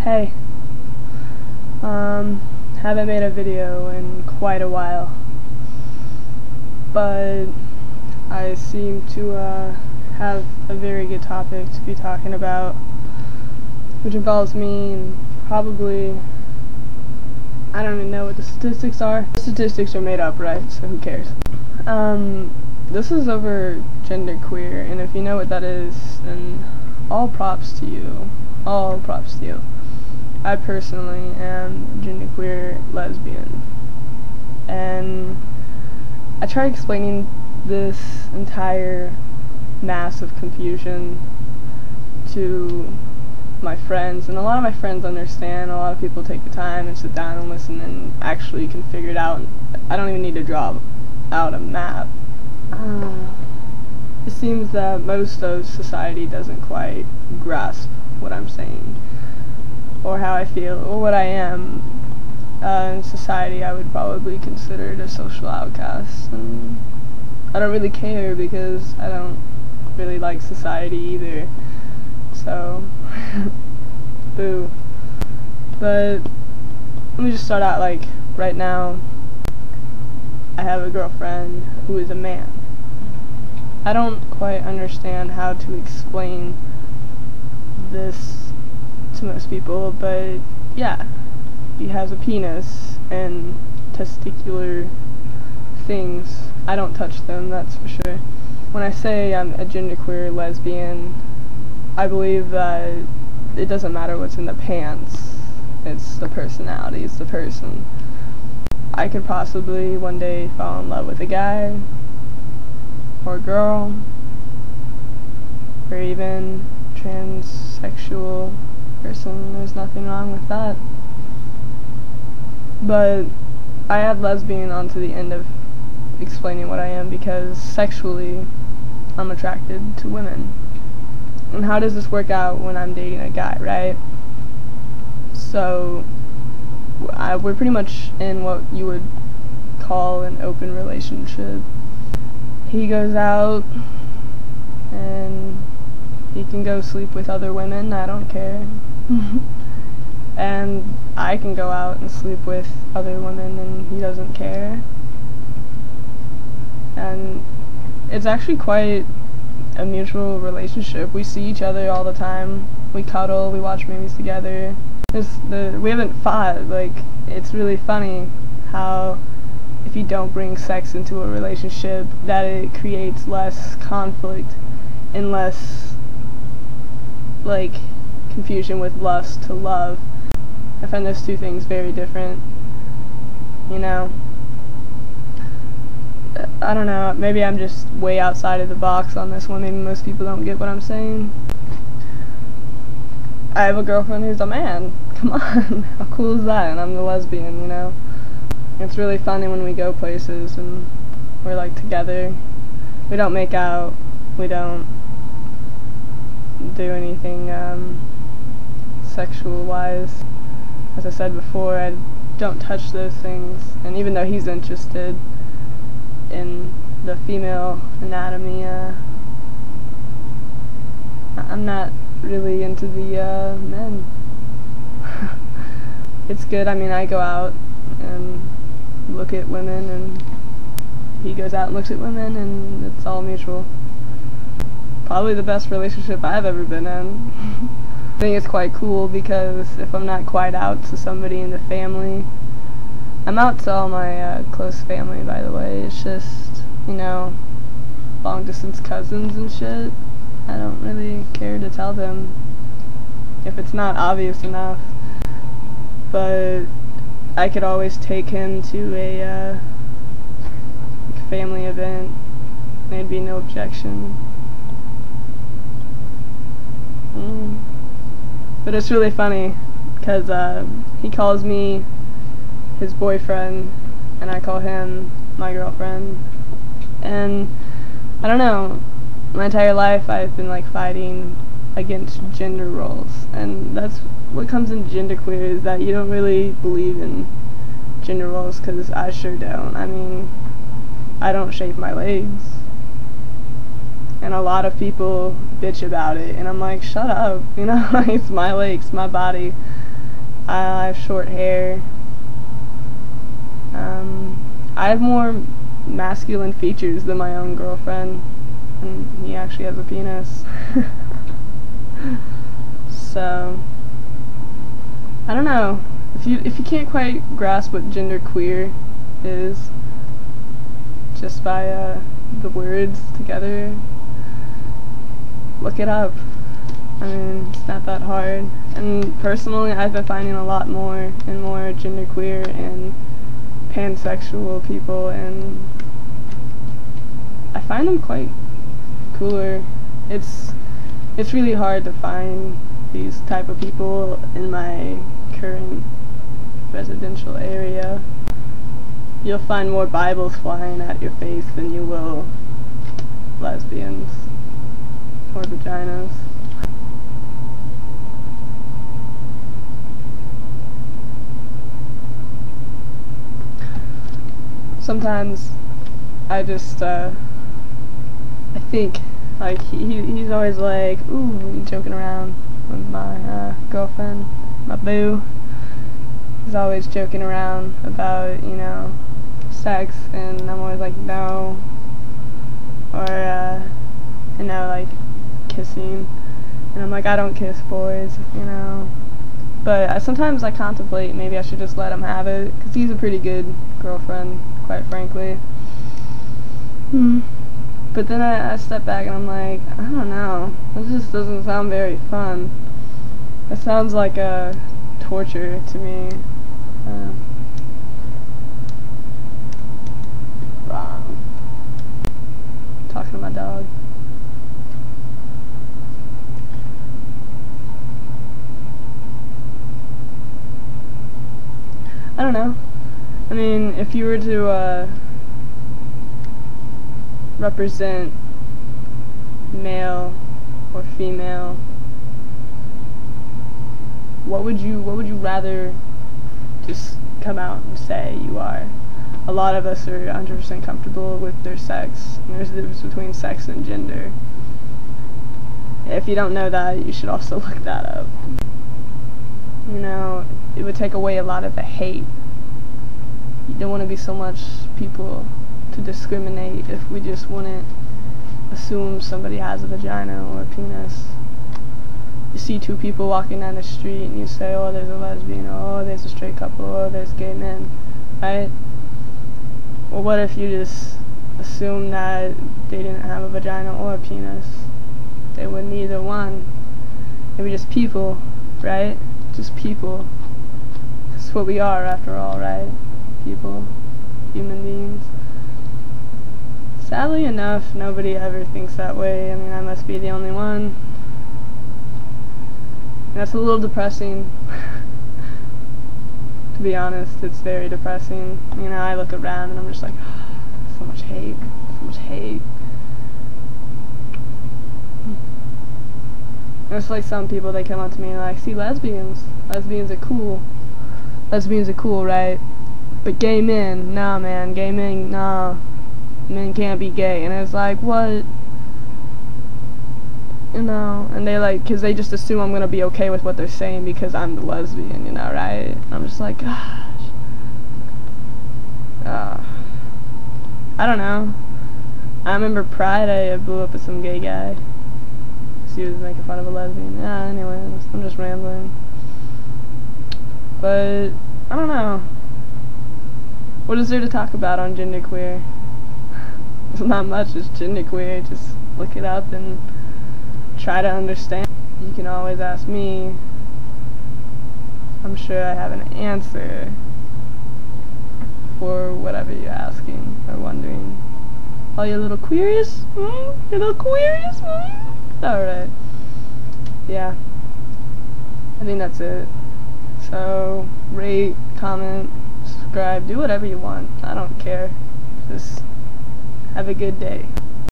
Hey, haven't made a video in quite a while, but I seem to have a very good topic to be talking about, which involves me and probably, I don't even know what the statistics are. The statistics are made up, right? So who cares? This is over genderqueer, and if you know what that is, then all props to you. All props to you. I personally am genderqueer lesbian, and I try explaining this entire mass of confusion to my friends, and a lot of my friends understand. A lot of people take the time and sit down and listen and actually can figure it out. I don't even need to draw out a map. It seems that most of society doesn't quite grasp what I'm saying, or how I feel, or what I am. In society, I would probably consider it a social outcast, and I don't really care because I don't really like society either, so boo. But let me just start out, like, right now I have a girlfriend who is a man. I don't quite understand how to explain this to most people, but yeah, he has a penis and testicular things. I don't touch them, that's for sure. When I say I'm a genderqueer lesbian, I believe that it doesn't matter what's in the pants, it's the personality, it's the person. I could possibly one day fall in love with a guy, or a girl, or even transsexual person. There's nothing wrong with that. But I add lesbian onto the end of explaining what I am because sexually I'm attracted to women. And how does this work out when I'm dating a guy, right? So we're pretty much in what you would call an open relationship. He goes out and he can go sleep with other women, I don't care. And I can go out and sleep with other women and he doesn't care. And it's actually quite a mutual relationship. We see each other all the time. We cuddle, we watch movies together. We haven't fought. Like, it's really funny how if you don't bring sex into a relationship, that it creates less conflict and less, like, confusion with lust to love. I find those two things very different, you know. I don't know, maybe I'm just way outside of the box on this one. Maybe most people don't get what I'm saying. I have a girlfriend who's a man. Come on, how cool is that? And I'm the lesbian, you know. It's really funny when we go places and we're like together. We don't make out, we don't do anything sexual wise. As I said before, I don't touch those things, and even though he's interested in the female anatomy, I'm not really into the men. It's good. I mean, I go out and look at women, and he goes out and looks at women, and it's all mutual. Probably the best relationship I've ever been in. I think it's quite cool because if I'm not quite out to somebody in the family, I'm out to all my close family, by the way. It's just, you know, long distance cousins and shit. I don't really care to tell them if it's not obvious enough. But I could always take him to a family event. There'd be no objection. But it's really funny because he calls me his boyfriend and I call him my girlfriend. And I don't know, my entire life I've been like fighting against gender roles, and that's what comes in genderqueer, is that you don't really believe in gender roles, because I sure don't. I mean, I don't shave my legs, and a lot of people bitch about it, and I'm like, shut up, you know. It's my legs, my body. I have short hair. I have more masculine features than my own girlfriend, and he actually has a penis. So, I don't know. If you can't quite grasp what genderqueer is, just by the words together, look it up. I mean, it's not that hard. And personally, I've been finding a lot more and more genderqueer and pansexual people, and I find them quite cooler. It's really hard to find these type of people in my current residential area. You'll find more Bibles flying at your face than you will lesbians or vaginas. Sometimes I just I think like he's always like, ooh, joking around with my girlfriend, my boo. He's always joking around about, you know, sex, and I'm always like, no. Or you know, like kissing, and I'm like, I don't kiss boys, you know. But sometimes I contemplate maybe I should just let him have it, because he's a pretty good girlfriend, quite frankly. But then I step back and I'm like, I don't know, this just doesn't sound very fun. It sounds like a torture to me. Wrong. Talking to my dog. I don't know. I mean, if you were to represent male or female, what would you rather just come out and say you are? A lot of us are 100% comfortable with their sex, and there's a difference between sex and gender. If you don't know that, you should also look that up. You know, it would take away a lot of the hate. You don't want to be so much people to discriminate if we just wouldn't assume somebody has a vagina or a penis. You see two people walking down the street and you say, oh, there's a lesbian, oh, there's a straight couple, oh, there's gay men, right? Well, what if you just assume that they didn't have a vagina or a penis? They were neither one. They were just people, right? Just people. That's what we are, after all, right? People. Human beings. Sadly enough, nobody ever thinks that way. I mean, I must be the only one. And that's a little depressing. To be honest, it's very depressing. You know, I look around and I'm just like, so much hate. So much hate. And it's like some people, they come up to me and like, see, lesbians are cool. Lesbians are cool, right? But gay men, nah, man, gay men, nah. Men can't be gay. And it's like, what? You know, and they like, cause they just assume I'm gonna be okay with what they're saying because I'm the lesbian, you know, right? And I'm just like, gosh. I don't know. I remember Pride, I blew up with some gay guy. He was making fun of a lesbian. Yeah, anyways, I'm just rambling. But, I don't know. What is there to talk about on genderqueer? There's not much, it's genderqueer. Just look it up and try to understand. You can always ask me. I'm sure I have an answer for whatever you're asking or wondering. Oh, you little queers? You little queers? Alright. Yeah. I think that's it. So, rate, comment, subscribe, do whatever you want. I don't care. Just have a good day.